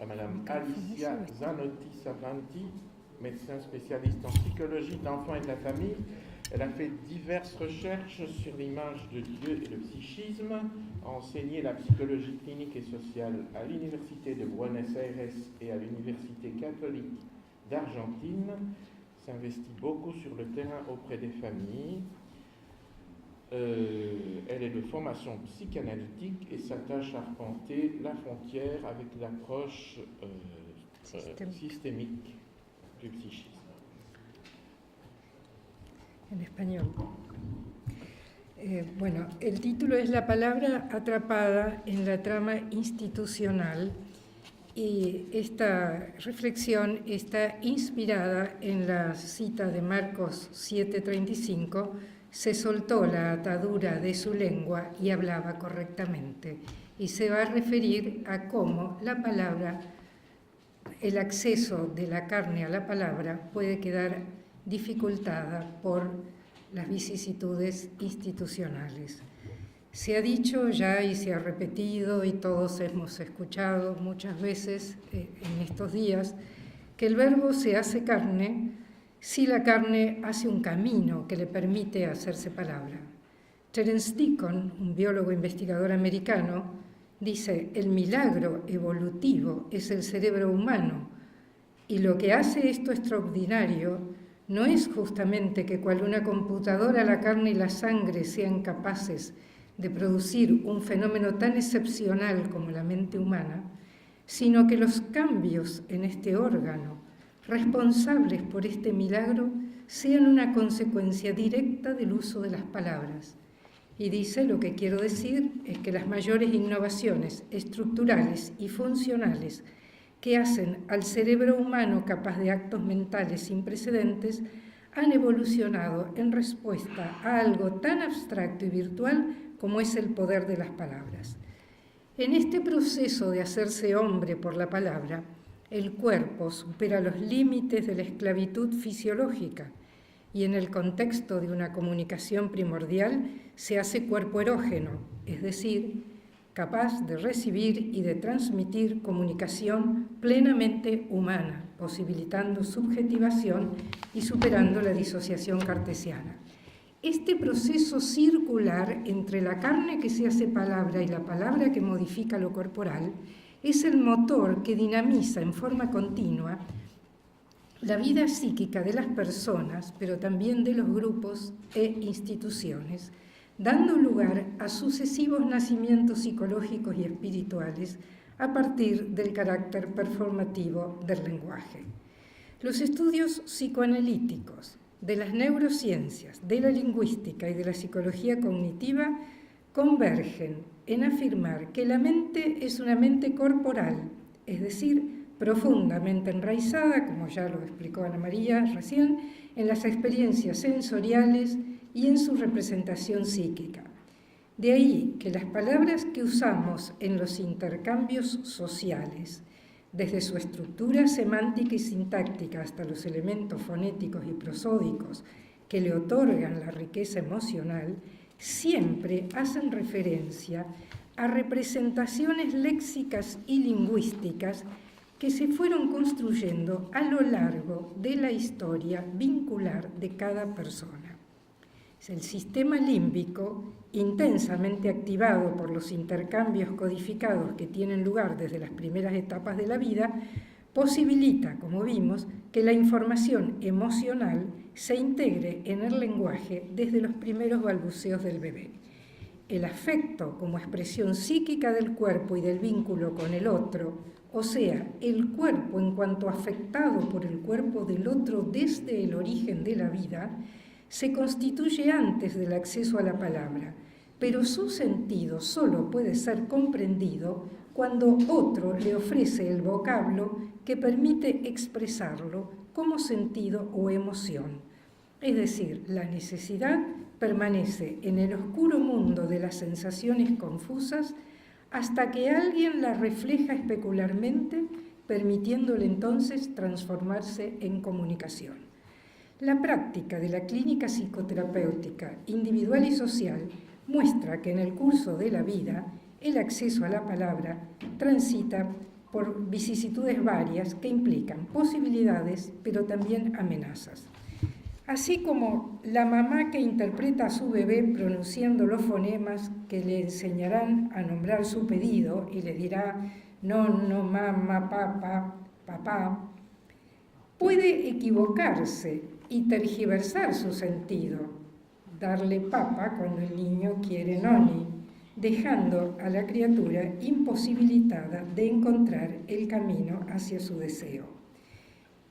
à Madame Alicia Zanotti-Savanti, médecin spécialiste en psychologie de l'enfant et de la famille. Elle a fait diverses recherches sur l'image de Dieu et le psychisme, a enseigné la psychologie clinique et sociale à l'Université de Buenos Aires et à l'Université catholique d'Argentine, s'investit beaucoup sur le terrain auprès des familles. Elle est de formation psychanalytique et s'attache à arpenter la frontière avec l'approche systémique du psychisme. En español. Bueno, el título es La palabra atrapada en la trama institucional, y esta reflexión está inspirada en la cita de Marcos 7:35: se soltó la atadura de su lengua y hablaba correctamente. Y se va a referir a cómo la palabra, el acceso de la carne a la palabra puede quedar dificultada por las vicisitudes institucionales. Se ha dicho ya y se ha repetido, y todos hemos escuchado muchas veces en estos días, que el verbo se hace carne si la carne hace un camino que le permite hacerse palabra. Terence Deacon, un biólogo investigador americano, dice: el milagro evolutivo es el cerebro humano, y lo que hace esto extraordinario no es justamente que cual una computadora la carne y la sangre sean capaces de producir un fenómeno tan excepcional como la mente humana, sino que los cambios en este órgano responsables por este milagro sean una consecuencia directa del uso de las palabras. Y dice: lo que quiero decir es que las mayores innovaciones estructurales y funcionales que hacen al cerebro humano capaz de actos mentales sin precedentes han evolucionado en respuesta a algo tan abstracto y virtual como es el poder de las palabras. En este proceso de hacerse hombre por la palabra, el cuerpo supera los límites de la esclavitud fisiológica y, en el contexto de una comunicación primordial, se hace cuerpo erógeno, es decir, capaz de recibir y de transmitir comunicación plenamente humana, posibilitando subjetivación y superando la disociación cartesiana. Este proceso circular entre la carne que se hace palabra y la palabra que modifica lo corporal es el motor que dinamiza en forma continua la vida psíquica de las personas, pero también de los grupos e instituciones, dando lugar a sucesivos nacimientos psicológicos y espirituales a partir del carácter performativo del lenguaje. Los estudios psicoanalíticos de las neurociencias, de la lingüística y de la psicología cognitiva convergen en afirmar que la mente es una mente corporal, es decir, profundamente enraizada, como ya lo explicó Ana María recién, en las experiencias sensoriales y en su representación psíquica. De ahí que las palabras que usamos en los intercambios sociales, desde su estructura semántica y sintáctica hasta los elementos fonéticos y prosódicos que le otorgan la riqueza emocional, siempre hacen referencia a representaciones léxicas y lingüísticas que se fueron construyendo a lo largo de la historia vincular de cada persona. El sistema límbico, intensamente activado por los intercambios codificados que tienen lugar desde las primeras etapas de la vida, posibilita, como vimos, que la información emocional se integre en el lenguaje desde los primeros balbuceos del bebé. El afecto como expresión psíquica del cuerpo y del vínculo con el otro, o sea, el cuerpo en cuanto afectado por el cuerpo del otro desde el origen de la vida, se constituye antes del acceso a la palabra, pero su sentido solo puede ser comprendido cuando otro le ofrece el vocablo que permite expresarlo como sentido o emoción. Es decir, la necesidad permanece en el oscuro mundo de las sensaciones confusas hasta que alguien la refleja especularmente, permitiéndole entonces transformarse en comunicación. La práctica de la clínica psicoterapéutica individual y social muestra que en el curso de la vida el acceso a la palabra transita por vicisitudes varias que implican posibilidades, pero también amenazas. Así como la mamá que interpreta a su bebé pronunciando los fonemas que le enseñarán a nombrar su pedido y le dirá no, mamá, papá, papá, puede equivocarse y tergiversar su sentido, darle papa cuando el niño quiere noni, dejando a la criatura imposibilitada de encontrar el camino hacia su deseo.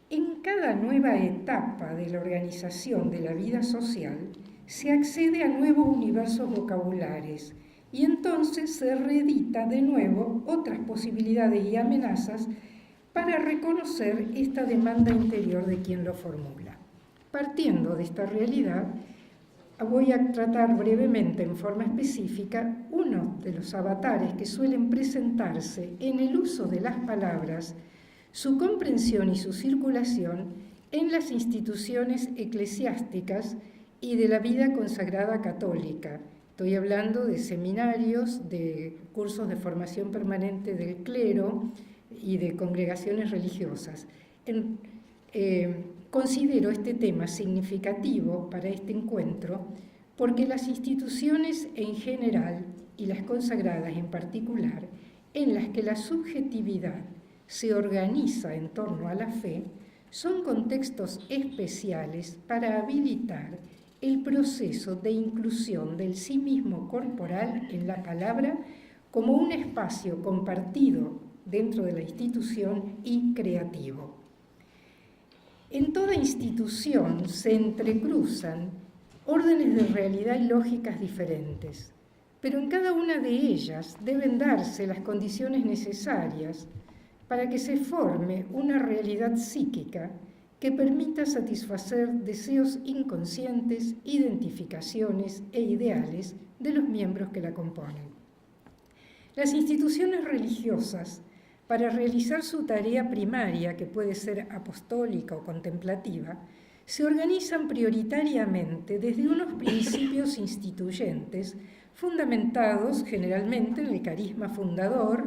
En cada nueva etapa de la organización de la vida social se accede a nuevos universos vocabulares y entonces se reedita de nuevo otras posibilidades y amenazas para reconocer esta demanda interior de quien lo formula. Partiendo de esta realidad, voy a tratar brevemente, en forma específica, uno de los avatares que suelen presentarse en el uso de las palabras, su comprensión y su circulación en las instituciones eclesiásticas y de la vida consagrada católica. Estoy hablando de seminarios, de cursos de formación permanente del clero y de congregaciones religiosas. Considero este tema significativo para este encuentro porque las instituciones en general y las consagradas en particular, en las que la subjetividad se organiza en torno a la fe, son contextos especiales para habilitar el proceso de inclusión del sí mismo corporal en la palabra como un espacio compartido dentro de la institución y creativo. En toda institución se entrecruzan órdenes de realidad y lógicas diferentes, pero en cada una de ellas deben darse las condiciones necesarias para que se forme una realidad psíquica que permita satisfacer deseos inconscientes, identificaciones e ideales de los miembros que la componen. Las instituciones religiosas, para realizar su tarea primaria, que puede ser apostólica o contemplativa, se organizan prioritariamente desde unos principios instituyentes fundamentados generalmente en el carisma fundador,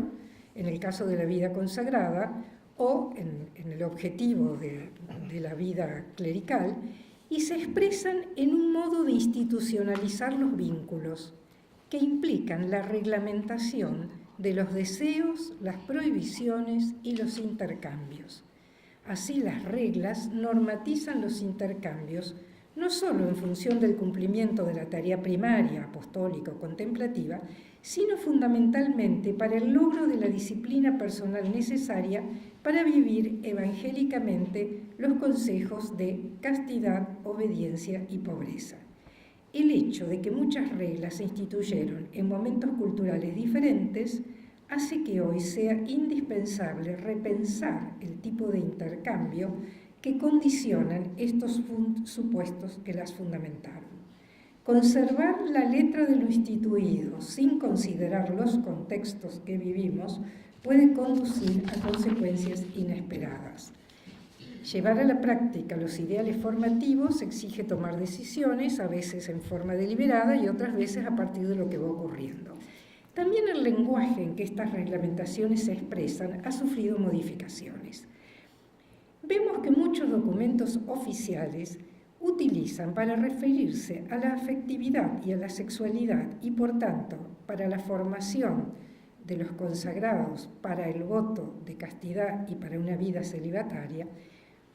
en el caso de la vida consagrada, o en el objetivo de la vida clerical, y se expresan en un modo de institucionalizar los vínculos que implican la reglamentación de los deseos, las prohibiciones y los intercambios. Así, las reglas normatizan los intercambios no solo en función del cumplimiento de la tarea primaria, apostólica o contemplativa, sino fundamentalmente para el logro de la disciplina personal necesaria para vivir evangélicamente los consejos de castidad, obediencia y pobreza. El hecho de que muchas reglas se instituyeron en momentos culturales diferentes hace que hoy sea indispensable repensar el tipo de intercambio que condicionan estos supuestos que las fundamentaron. Conservar la letra de lo instituido sin considerar los contextos que vivimos puede conducir a consecuencias inesperadas. Llevar a la práctica los ideales formativos exige tomar decisiones, a veces en forma deliberada y otras veces a partir de lo que va ocurriendo. También el lenguaje en que estas reglamentaciones se expresan ha sufrido modificaciones. Vemos que muchos documentos oficiales utilizan para referirse a la afectividad y a la sexualidad y, por tanto, para la formación de los consagrados para el voto de castidad y para una vida celibataria,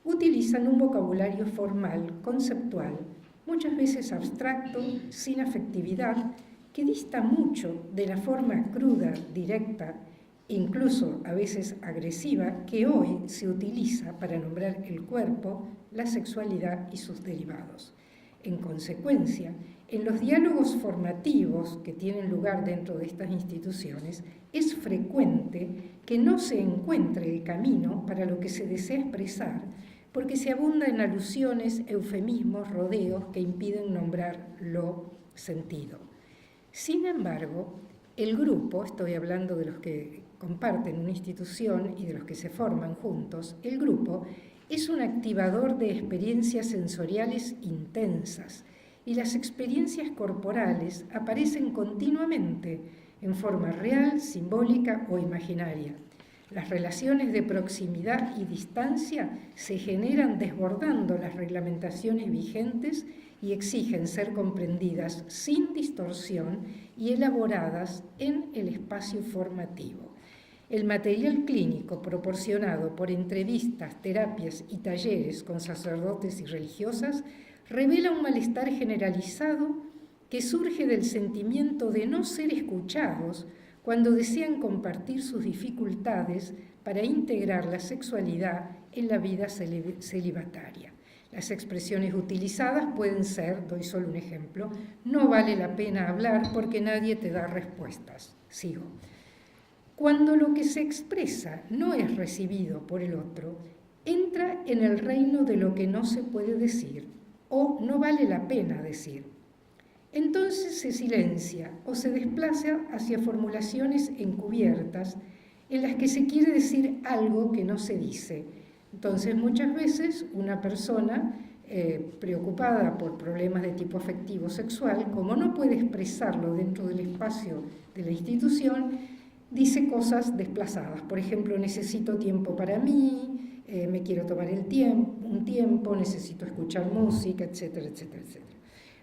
utilizan un vocabulario formal, conceptual, muchas veces abstracto, sin afectividad, que dista mucho de la forma cruda, directa, incluso a veces agresiva, que hoy se utiliza para nombrar el cuerpo, la sexualidad y sus derivados. En consecuencia, en los diálogos formativos que tienen lugar dentro de estas instituciones, es frecuente que no se encuentre el camino para lo que se desea expresar, porque se abunda en alusiones, eufemismos, rodeos que impiden nombrar lo sentido. Sin embargo, el grupo, estoy hablando de los que comparten una institución y de los que se forman juntos, el grupo es un activador de experiencias sensoriales intensas y las experiencias corporales aparecen continuamente en forma real, simbólica o imaginaria. Las relaciones de proximidad y distancia se generan desbordando las reglamentaciones vigentes y exigen ser comprendidas sin distorsión y elaboradas en el espacio formativo. El material clínico proporcionado por entrevistas, terapias y talleres con sacerdotes y religiosas revela un malestar generalizado que surge del sentimiento de no ser escuchados cuando desean compartir sus dificultades para integrar la sexualidad en la vida celibataria. Las expresiones utilizadas pueden ser, doy solo un ejemplo, no vale la pena hablar porque nadie te da respuestas. Sigo. Cuando lo que se expresa no es recibido por el otro, entra en el reino de lo que no se puede decir o no vale la pena decir. Entonces se silencia o se desplaza hacia formulaciones encubiertas en las que se quiere decir algo que no se dice. Entonces muchas veces una persona preocupada por problemas de tipo afectivo sexual, como no puede expresarlo dentro del espacio de la institución, dice cosas desplazadas. Por ejemplo, necesito tiempo para mí, me quiero tomar un tiempo, necesito escuchar música, etcétera, etcétera, etcétera.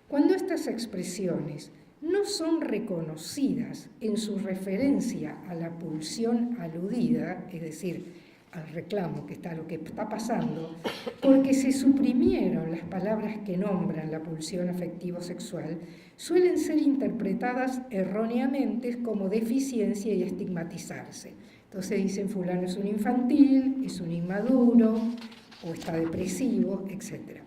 Cuando estas expresiones no son reconocidas en su referencia a la pulsión aludida, es decir, al reclamo que está lo que está pasando, porque se suprimieron las palabras que nombran la pulsión afectivo-sexual, suelen ser interpretadas erróneamente como deficiencia y estigmatizarse. Entonces dicen fulano es un infantil, es un inmaduro, o está depresivo, etc.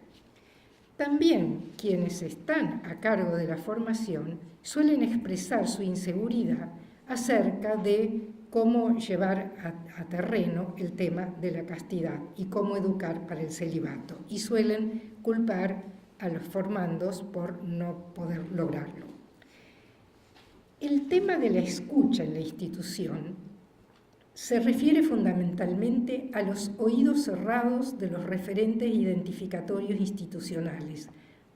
También quienes están a cargo de la formación suelen expresar su inseguridad acerca de cómo llevar a terreno el tema de la castidad y cómo educar para el celibato. Y suelen culpar a los formandos por no poder lograrlo. El tema de la escucha en la institución se refiere fundamentalmente a los oídos cerrados de los referentes identificatorios institucionales,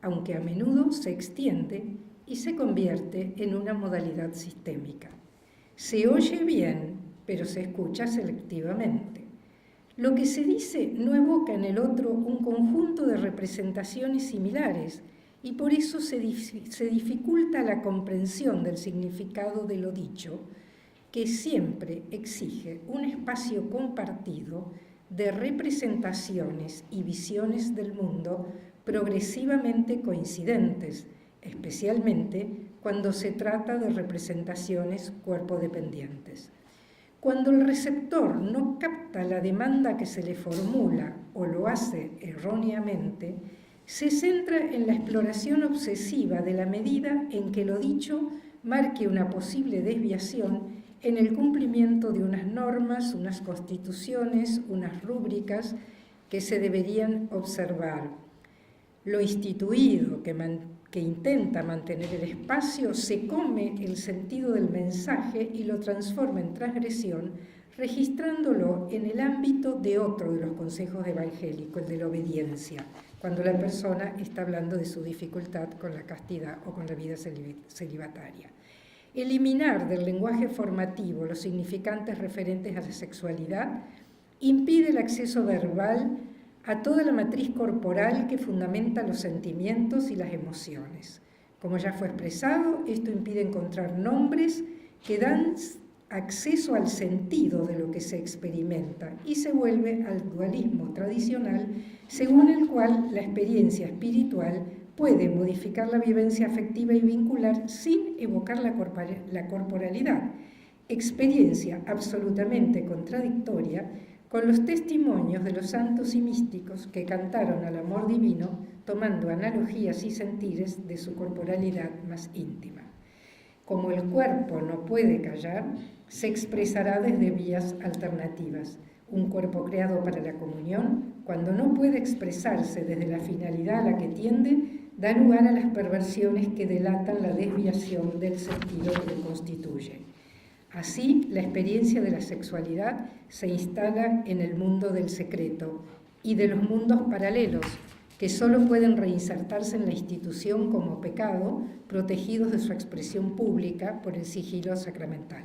aunque a menudo se extiende y se convierte en una modalidad sistémica. Se oye bien, pero se escucha selectivamente. Lo que se dice no evoca en el otro un conjunto de representaciones similares y por eso se dificulta la comprensión del significado de lo dicho, que siempre exige un espacio compartido de representaciones y visiones del mundo progresivamente coincidentes, especialmente cuando se trata de representaciones cuerpo-dependientes. Cuando el receptor no capta la demanda que se le formula o lo hace erróneamente, se centra en la exploración obsesiva de la medida en que lo dicho marque una posible desviación en el cumplimiento de unas normas, unas constituciones, unas rúbricas que se deberían observar. Lo instituido que intenta mantener el espacio se come el sentido del mensaje y lo transforma en transgresión, registrándolo en el ámbito de otro de los consejos evangélicos, el de la obediencia, cuando la persona está hablando de su dificultad con la castidad o con la vida celibataria. Eliminar del lenguaje formativo los significantes referentes a la sexualidad impide el acceso verbal a toda la matriz corporal que fundamenta los sentimientos y las emociones. Como ya fue expresado, esto impide encontrar nombres que dan acceso al sentido de lo que se experimenta y se vuelve al dualismo tradicional según el cual la experiencia espiritual puede modificar la vivencia afectiva y vincular sin evocar la corporalidad, experiencia absolutamente contradictoria con los testimonios de los santos y místicos que cantaron al amor divino tomando analogías y sentires de su corporalidad más íntima. Como el cuerpo no puede callar, se expresará desde vías alternativas. Un cuerpo creado para la comunión, cuando no puede expresarse desde la finalidad a la que tiende, da lugar a las perversiones que delatan la desviación del sentido que lo constituye. Así, la experiencia de la sexualidad se instala en el mundo del secreto y de los mundos paralelos, que solo pueden reinsertarse en la institución como pecado, protegidos de su expresión pública por el sigilo sacramental.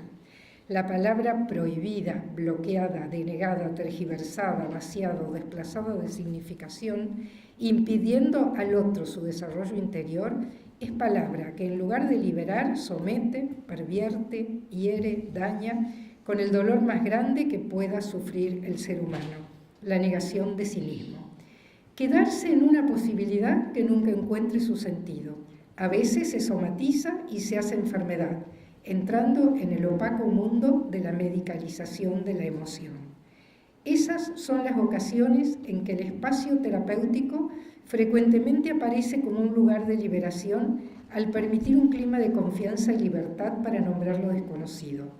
La palabra prohibida, bloqueada, denegada, tergiversada, vaciada o desplazada de significación, impidiendo al otro su desarrollo interior, es palabra que en lugar de liberar, somete, pervierte, hiere, daña, con el dolor más grande que pueda sufrir el ser humano, la negación de sí mismo. Quedarse en una posibilidad que nunca encuentre su sentido. A veces se somatiza y se hace enfermedad, entrando en el opaco mundo de la medicalización de la emoción. Esas son las ocasiones en que el espacio terapéutico frecuentemente aparece como un lugar de liberación al permitir un clima de confianza y libertad para nombrar lo desconocido.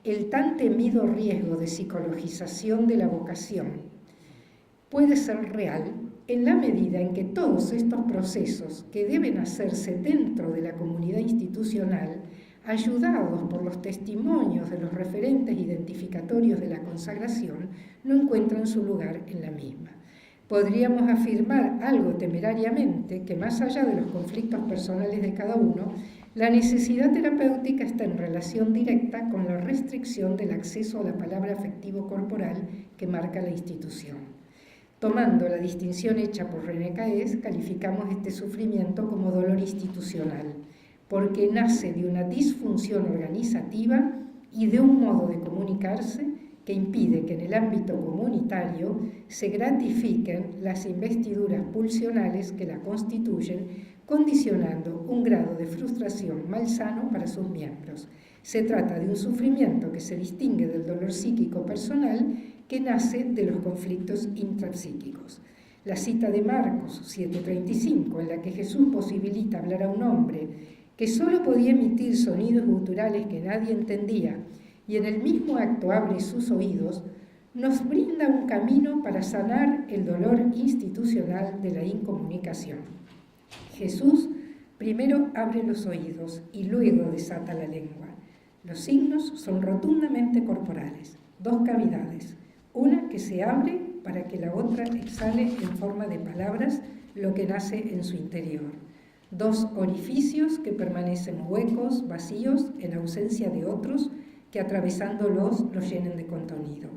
El tan temido riesgo de psicologización de la vocación puede ser real en la medida en que todos estos procesos que deben hacerse dentro de la comunidad institucional, ayudados por los testimonios de los referentes identificatorios de la consagración, no encuentran su lugar en la misma. Podríamos afirmar algo temerariamente que más allá de los conflictos personales de cada uno, la necesidad terapéutica está en relación directa con la restricción del acceso a la palabra afectivo corporal que marca la institución. Tomando la distinción hecha por René Caes, calificamos este sufrimiento como dolor institucional, porque nace de una disfunción organizativa y de un modo de comunicarse que impide que en el ámbito comunitario se gratifiquen las investiduras pulsionales que la constituyen, condicionando un grado de frustración malsano para sus miembros. Se trata de un sufrimiento que se distingue del dolor psíquico personal que nace de los conflictos intrapsíquicos. La cita de Marcos 7:35, en la que Jesús posibilita hablar a un hombre que solo podía emitir sonidos guturales que nadie entendía y en el mismo acto abre sus oídos, nos brinda un camino para sanar el dolor institucional de la incomunicación. Jesús primero abre los oídos y luego desata la lengua. Los signos son rotundamente corporales, dos cavidades, una que se abre para que la otra exhale en forma de palabras lo que nace en su interior. Dos orificios que permanecen huecos, vacíos, en ausencia de otros, que atravesándolos los llenen de contenido.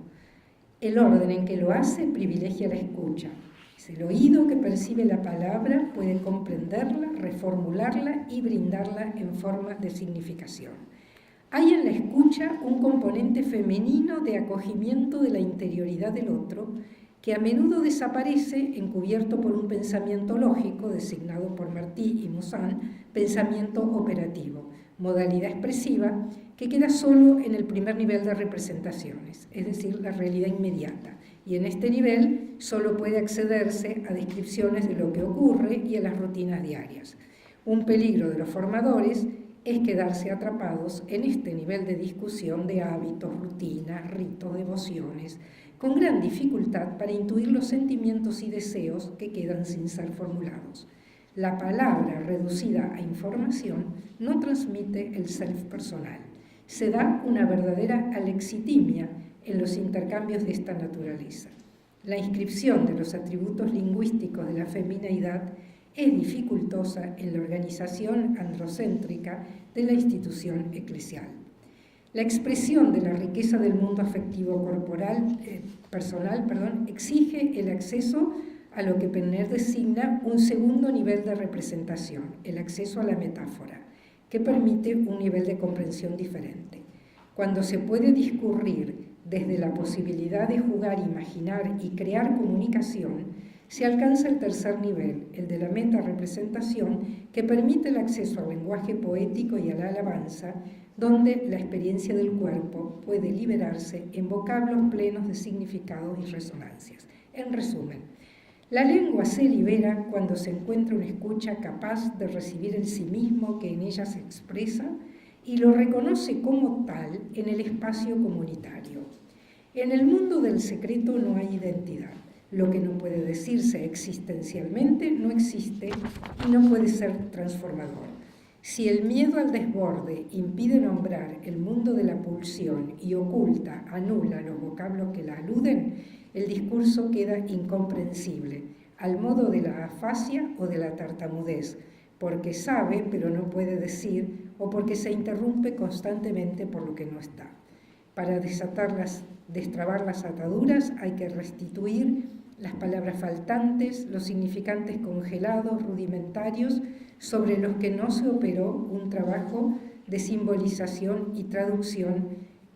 El orden en que lo hace privilegia la escucha. Es el oído que percibe la palabra, puede comprenderla, reformularla y brindarla en forma de significación. Hay en la escucha un componente femenino de acogimiento de la interioridad del otro, que a menudo desaparece encubierto por un pensamiento lógico, designado por Martí y Mouzin, pensamiento operativo, modalidad expresiva, que queda solo en el primer nivel de representaciones, es decir, la realidad inmediata. Y en este nivel solo puede accederse a descripciones de lo que ocurre y a las rutinas diarias. Un peligro de los formadores es quedarse atrapados en este nivel de discusión de hábitos, rutinas, ritos, devociones, con gran dificultad para intuir los sentimientos y deseos que quedan sin ser formulados. La palabra reducida a información no transmite el self personal. Se da una verdadera alexitimia en los intercambios de esta naturaleza. La inscripción de los atributos lingüísticos de la femineidad es dificultosa en la organización androcéntrica de la institución eclesial. La expresión de la riqueza del mundo afectivo personal, exige el acceso a lo que Penner designa un segundo nivel de representación, el acceso a la metáfora, que permite un nivel de comprensión diferente. Cuando se puede discurrir desde la posibilidad de jugar, imaginar y crear comunicación, se alcanza el tercer nivel, el de la metarepresentación, que permite el acceso al lenguaje poético y a la alabanza, donde la experiencia del cuerpo puede liberarse en vocablos plenos de significados y resonancias. En resumen, la lengua se libera cuando se encuentra una escucha capaz de recibir el sí mismo que en ella se expresa y lo reconoce como tal en el espacio comunitario. En el mundo del secreto no hay identidad. Lo que no puede decirse existencialmente no existe y no puede ser transformador. Si el miedo al desborde impide nombrar el mundo de la pulsión y oculta, anula los vocablos que la aluden, el discurso queda incomprensible, al modo de la afasia o de la tartamudez, porque sabe pero no puede decir o porque se interrumpe constantemente por lo que no está. Para destrabar las ataduras hay que restituir las palabras faltantes, los significantes congelados, rudimentarios, sobre los que no se operó un trabajo de simbolización y traducción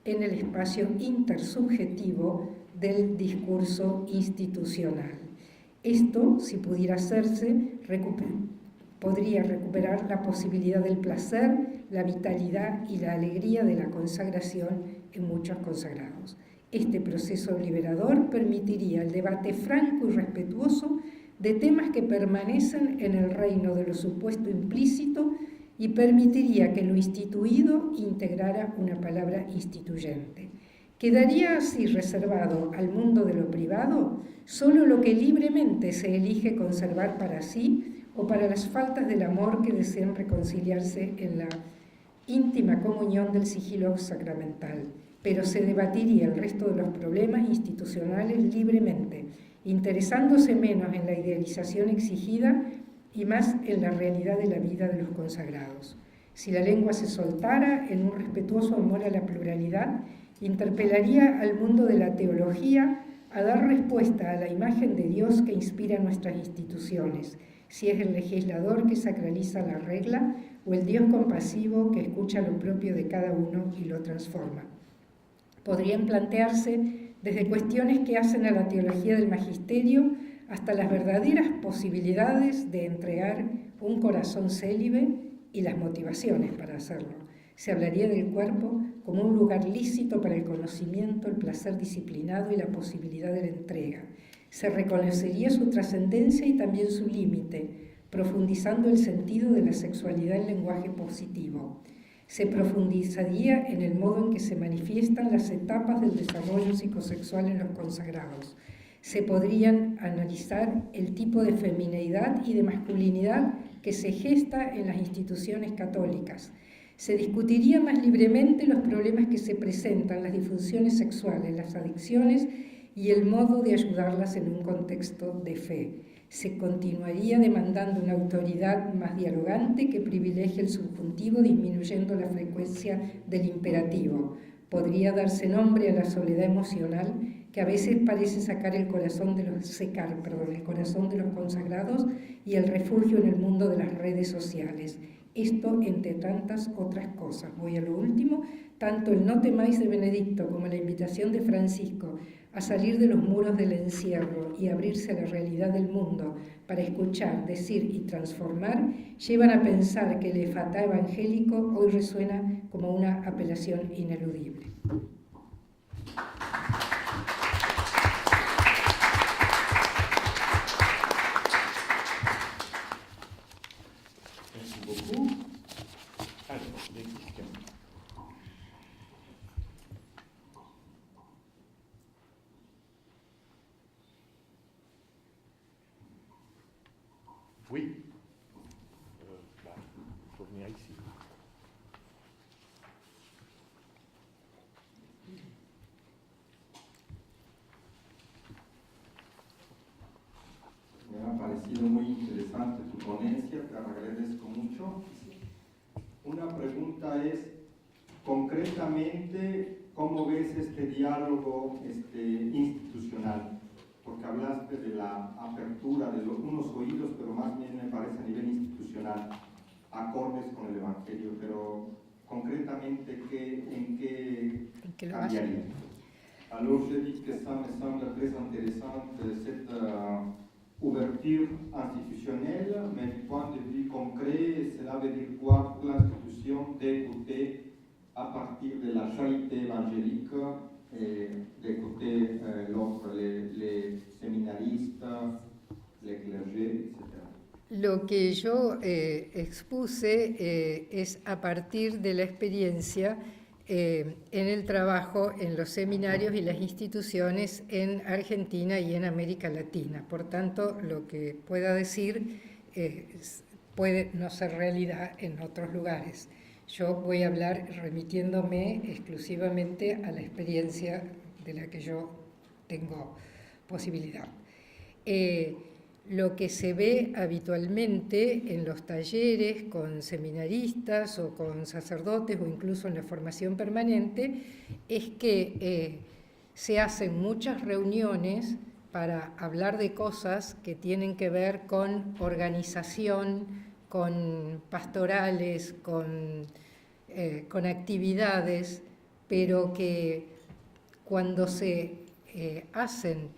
en el espacio intersubjetivo del discurso institucional. Esto, si pudiera hacerse, podría recuperar la posibilidad del placer, la vitalidad y la alegría de la consagración en muchos consagrados. Este proceso liberador permitiría el debate franco y respetuoso de temas que permanecen en el reino de lo supuesto implícito y permitiría que lo instituido integrara una palabra instituyente. Quedaría así reservado al mundo de lo privado solo lo que libremente se elige conservar para sí o para las faltas del amor que desean reconciliarse en la íntima comunión del sigilo sacramental, pero se debatiría el resto de los problemas institucionales libremente, interesándose menos en la idealización exigida y más en la realidad de la vida de los consagrados. Si la lengua se soltara en un respetuoso amor a la pluralidad, interpelaría al mundo de la teología a dar respuesta a la imagen de Dios que inspira nuestras instituciones, si es el legislador que sacraliza la regla o el Dios compasivo que escucha lo propio de cada uno y lo transforma. Podrían plantearse desde cuestiones que hacen a la teología del magisterio hasta las verdaderas posibilidades de entregar un corazón célibe y las motivaciones para hacerlo. Se hablaría del cuerpo como un lugar lícito para el conocimiento, el placer disciplinado y la posibilidad de la entrega. Se reconocería su trascendencia y también su límite, profundizando el sentido de la sexualidad en lenguaje positivo. Se profundizaría en el modo en que se manifiestan las etapas del desarrollo psicosexual en los consagrados. Se podrían analizar el tipo de femineidad y de masculinidad que se gesta en las instituciones católicas. Se discutiría más libremente los problemas que se presentan, las disfunciones sexuales, las adicciones y el modo de ayudarlas en un contexto de fe. Se continuaría demandando una autoridad más dialogante que privilegie el subjuntivo, disminuyendo la frecuencia del imperativo. Podría darse nombre a la soledad emocional que a veces parece secar el corazón de los consagrados y el refugio en el mundo de las redes sociales. Esto entre tantas otras cosas. Voy a lo último. Tanto el No temáis de Benedicto como la invitación de Francisco a salir de los muros del encierro y abrirse a la realidad del mundo para escuchar, decir y transformar, llevan a pensar que el efatá evangélico hoy resuena como una apelación ineludible. Merci beaucoup. Alors, des questions. Oui. Il faut venir ici. Me ha parecido muy interesante tu ponencia, te agradezco mucho. Una pregunta es, concretamente, ¿cómo ves este diálogo institucional? Porque hablaste de la apertura de unos oídos, pero más bien me parece a nivel institucional, acordes con el Evangelio, pero concretamente, ¿en qué cambiaría? Alors, je dis que ça me semble très intéressante, cette ouverture institutionnelle, mais du point de vue concret, cela veut dire quoi pour l'institution d'écouter à partir de la charité évangélique, d'écouter l'autre, les séminaristes, les clergés, etc. Lo que yo expuse es a partir de la experiencia en el trabajo en los seminarios y las instituciones en Argentina y en América Latina. Por tanto, lo que pueda decir puede no ser realidad en otros lugares. Yo voy a hablar remitiéndome exclusivamente a la experiencia de la que yo tengo posibilidad. lo que se ve habitualmente en los talleres con seminaristas o con sacerdotes o incluso en la formación permanente es que se hacen muchas reuniones para hablar de cosas que tienen que ver con organización, con pastorales, con actividades, pero que cuando se hacen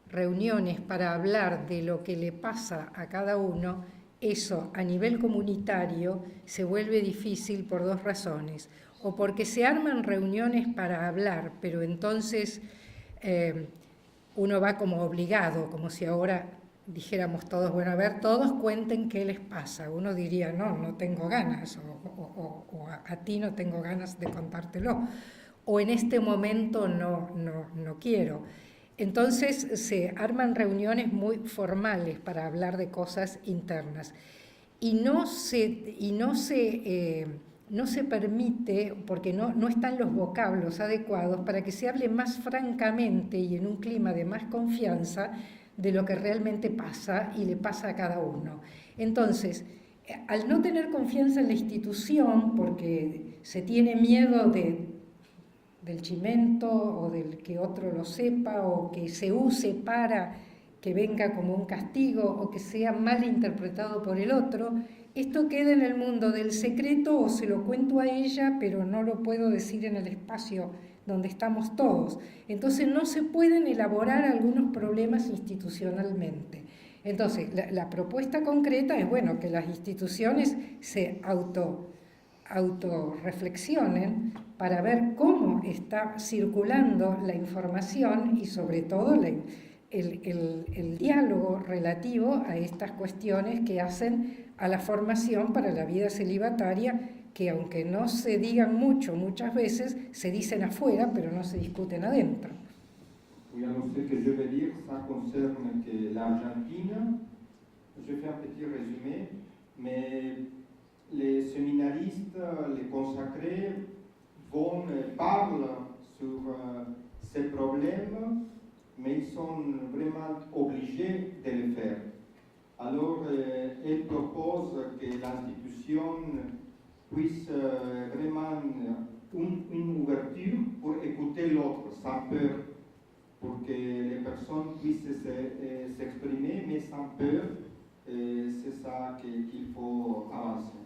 reuniones para hablar de lo que le pasa a cada uno, eso a nivel comunitario se vuelve difícil por dos razones. O porque se arman reuniones para hablar, pero entonces uno va como obligado, como si ahora dijéramos todos, bueno, a ver, todos cuenten qué les pasa. Uno diría, no tengo ganas, o a ti no tengo ganas de contártelo, o en este momento no quiero. Entonces se arman reuniones muy formales para hablar de cosas internas y no se permite, porque no están los vocablos adecuados para que se hable más francamente y en un clima de más confianza de lo que realmente pasa y le pasa a cada uno. Entonces, al no tener confianza en la institución, porque se tiene miedo del chimento o del que otro lo sepa o que se use para que venga como un castigo o que sea mal interpretado por el otro, esto queda en el mundo del secreto o se lo cuento a ella, pero no lo puedo decir en el espacio donde estamos todos. Entonces no se pueden elaborar algunos problemas institucionalmente. Entonces la propuesta concreta es, bueno, que las instituciones se autorreflexionen para ver cómo está circulando la información y sobre todo el diálogo relativo a estas cuestiones que hacen a la formación para la vida celibataria, que aunque no se digan muchas veces, se dicen afuera, pero no se discuten adentro. Oui, alors ce que je veux dire, ça concerne que l'Argentine. Je fais un petit résumé, mais les séminaristes, les consacrés, parlent sur ces problèmes, mais ils sont vraiment obligés de le faire. Alors, ils proposent que l'institution puisse vraiment une ouverture pour écouter l'autre sans peur, pour que les personnes puissent s'exprimer, mais sans peur. C'est ça qu'il faut avancer.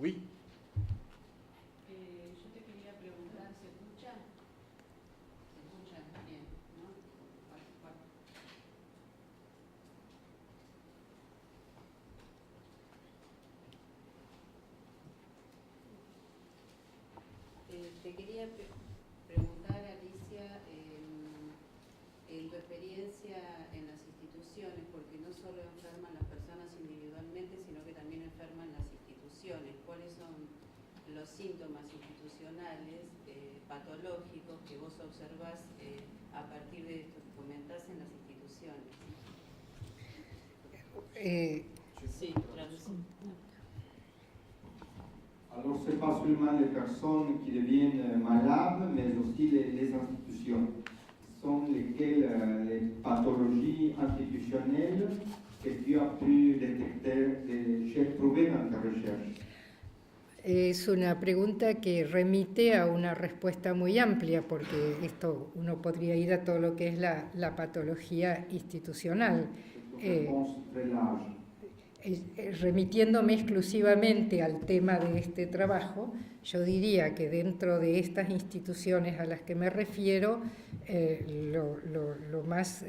Oui. Yo te quería preguntar, ¿se escucha? ¿Se escucha bien, no? Te quería preguntar, Alicia, en tu experiencia en las instituciones, porque no solo enferman las personas individualmente, sino que también enferman las instituciones. ¿Cuáles son los síntomas institucionales, patológicos, que vos observás a partir de esto que comentás en las instituciones? Sí, traducción. Alors, ce n'est pas seulement les personnes qui deviennent malades, mais aussi les institutions. Ce sont les pathologies institutionnelles que tu as pu détecter, trouver dans ta recherche. Es una pregunta que remite a una respuesta muy amplia, porque esto uno podría ir a todo lo que es la patología institucional. Remitiéndome exclusivamente al tema de este trabajo, yo diría que dentro de estas instituciones a las que me refiero, lo más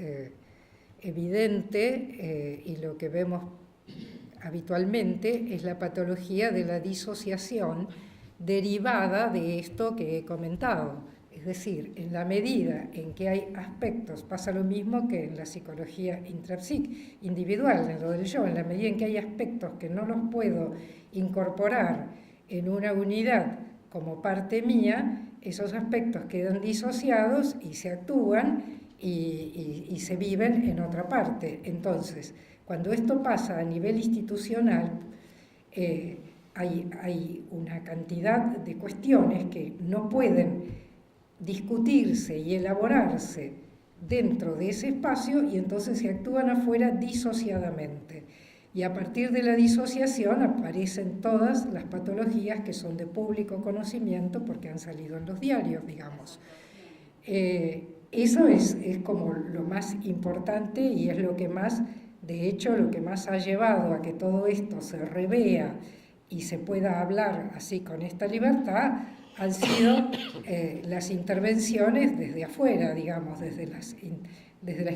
evidente y lo que vemos habitualmente es la patología de la disociación derivada de esto que he comentado. Es decir, en la medida en que hay aspectos, pasa lo mismo que en la psicología individual, en lo del yo, en la medida en que hay aspectos que no los puedo incorporar en una unidad como parte mía, esos aspectos quedan disociados y se actúan y se viven en otra parte. Entonces, cuando esto pasa a nivel institucional, hay una cantidad de cuestiones que no pueden discutirse y elaborarse dentro de ese espacio y entonces se actúan afuera disociadamente. Y a partir de la disociación aparecen todas las patologías que son de público conocimiento porque han salido en los diarios, digamos. Eso es como lo más importante y es lo que más, de hecho, lo que más ha llevado a que todo esto se revea y se pueda hablar así con esta libertad han sido las intervenciones desde afuera, digamos, desde las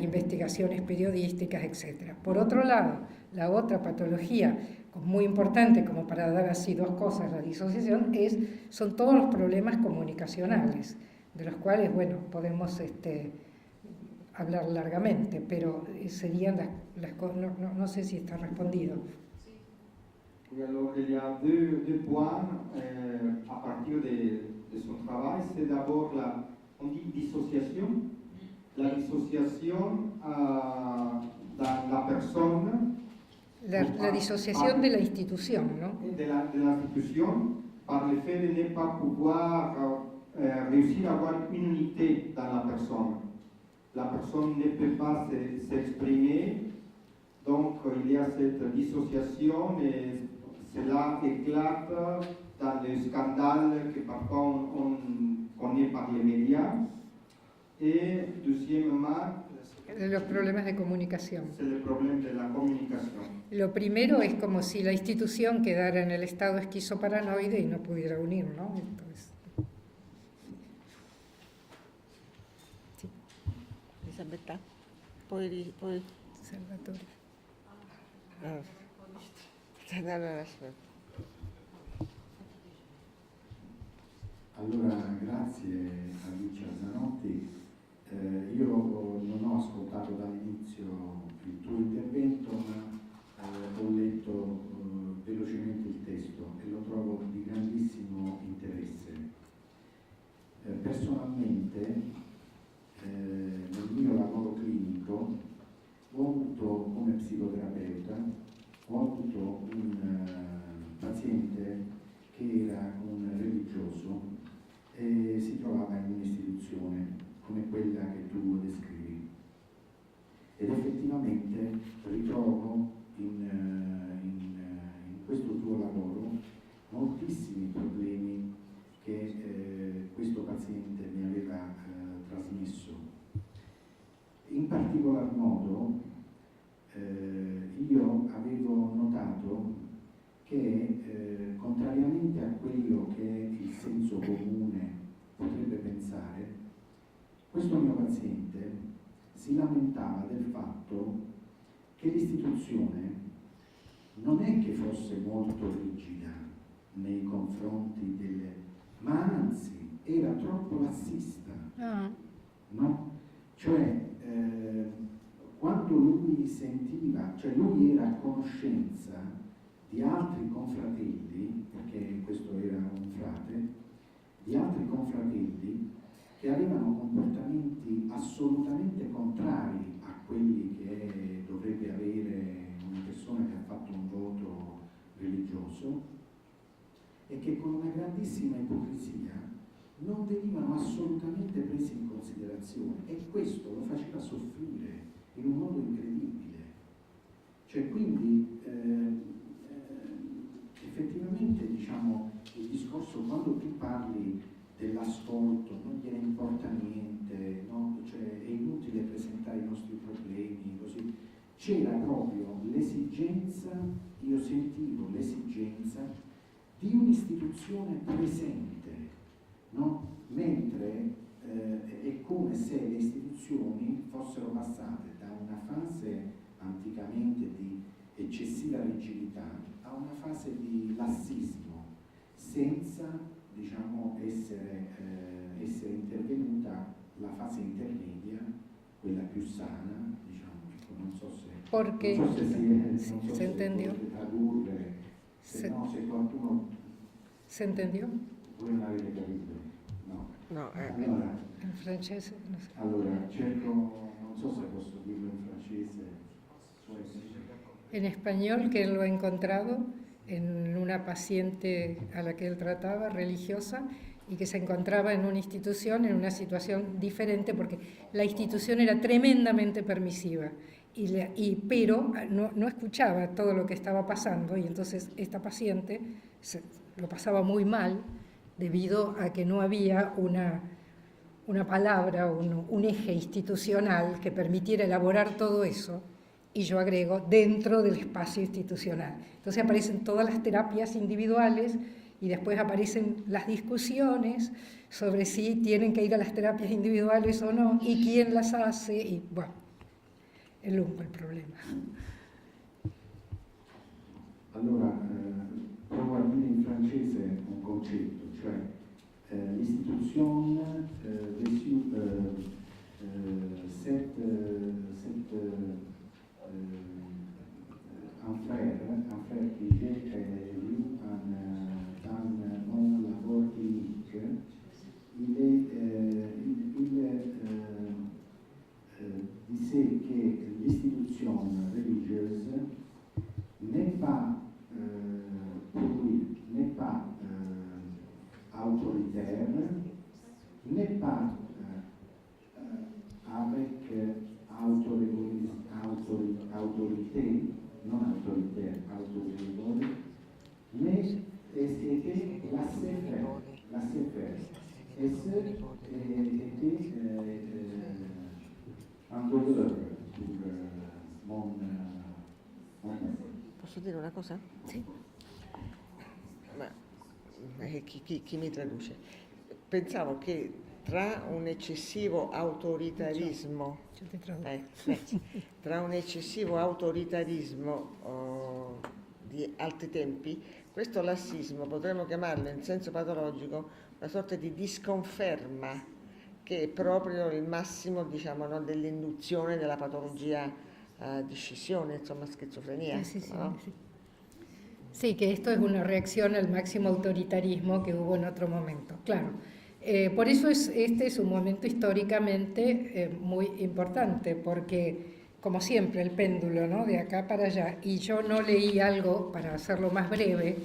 investigaciones periodísticas, etc. Por otro lado, la otra patología muy importante, como para dar así dos cosas, la disociación, son todos los problemas comunicacionales, de los cuales, bueno, podemos hablar largamente, pero serían las cosas, no sé si está respondido. Oui, alors il y a deux points à partir de son travail. C'est d'abord on dit dissociation. La dissociation dans la personne. La disociación de la institución, ¿no? De la institution par le fait de ne pas pouvoir réussir à avoir une unité dans la personne. La personne ne peut pas s'exprimer, donc il y a cette dissociation et cela éclate dans les scandales que parfois on connaît par les médias. Et deuxièmement, los problemas de comunicación. C'est le problème de la communication. Lo primero es como si la institución quedara en el estado esquizoparanoide y no pudiera unir, ¿no? Entonces, sí. Elisabetta, puoi... Salvatore. Allora, grazie a Lucia Zanotti. Io non ho ascoltato dall'inizio il tuo intervento, ma ho letto velocemente il testo e lo trovo di grandissimo interesse. Personalmente, nel mio lavoro clinico, ho avuto come psicoterapeuta, ho avuto un paziente che era un religioso e si trovava in un'istituzione come quella che tu descrivi. Ed effettivamente ritrovo in questo tuo lavoro moltissimi problemi che questo paziente mi aveva trasmesso. In particolar modo io avevo notato che contrariamente a quello che il senso comune potrebbe pensare, questo mio paziente si lamentava del fatto che l'istituzione non è che fosse molto rigida nei confronti ma anzi era troppo lassista, no? Cioè quando lui sentiva, cioè lui era a conoscenza di altri confratelli, perché questo era un frate, di altri confratelli che avevano comportamenti assolutamente contrari a quelli che dovrebbe avere una persona che ha fatto un voto religioso e che con una grandissima ipocrisia non venivano assolutamente presi in considerazione e questo lo faceva soffrire in un modo incredibile. Cioè quindi effettivamente diciamo il discorso quando tu parli dell'ascolto, non gliene importa niente, no? Cioè, è inutile presentare i nostri problemi, così. C'era proprio l'esigenza, io sentivo l'esigenza di un'istituzione presente, no? Mentre è come se le istituzioni fossero passate da una fase anticamente di eccessiva rigidità a una fase di lassismo, senza diciamo essere intervenuta la fase intermedia, quella più sana, diciamo, ecco, non so se se entendió. Tradurre, se qualcuno ¿Se entendió? voi non avete capito, no. Allora, En francés, no sé. allora cerco, non so se posso dirlo in francese. En español, que él lo ha encontrado, en una paciente a la que él trataba, religiosa, y que se encontraba en una institución, en una situación diferente, porque la institución era tremendamente permisiva, pero no escuchaba todo lo que estaba pasando, y entonces esta paciente lo pasaba muy mal debido a que no había una palabra, un eje institucional que permitiera elaborar todo eso, y yo agrego, dentro del espacio institucional. Entonces aparecen todas las terapias individuales y después aparecen las discusiones sobre si tienen que ir a las terapias individuales o no, y quién las hace, y bueno, è lungo il problema. Allora, provo a dire in francese un concetto, cioè l'istituzione un frère qui j'ai lu dans mon labor clinique, disait que l'istitution religieuse n'est pas pour lui, n'est pas autoritaire, n'est pas avec autorité, non autoritaire, autoritaire, mais c'était laisser faire. Et ce était un douleur pour mon Posso dire una cosa? Sì. Ma chi mi traduce? Pensavo che tra un eccessivo autoritarismo, tra un eccessivo autoritarismo di altri tempi, questo lassismo potremmo chiamarlo in senso patologico una sorta di disconferma, che è proprio il massimo, diciamo, no, dell'induzione della patologia di scissione, insomma, schizofrenia. Sí, sí, ¿no? sí. Sí, que esto es una reacción al máximo autoritarismo que hubo en otro momento, claro. Por eso este es un momento históricamente muy importante, porque, como siempre, el péndulo, ¿no?, de acá para allá, y yo no leí algo, para hacerlo más breve,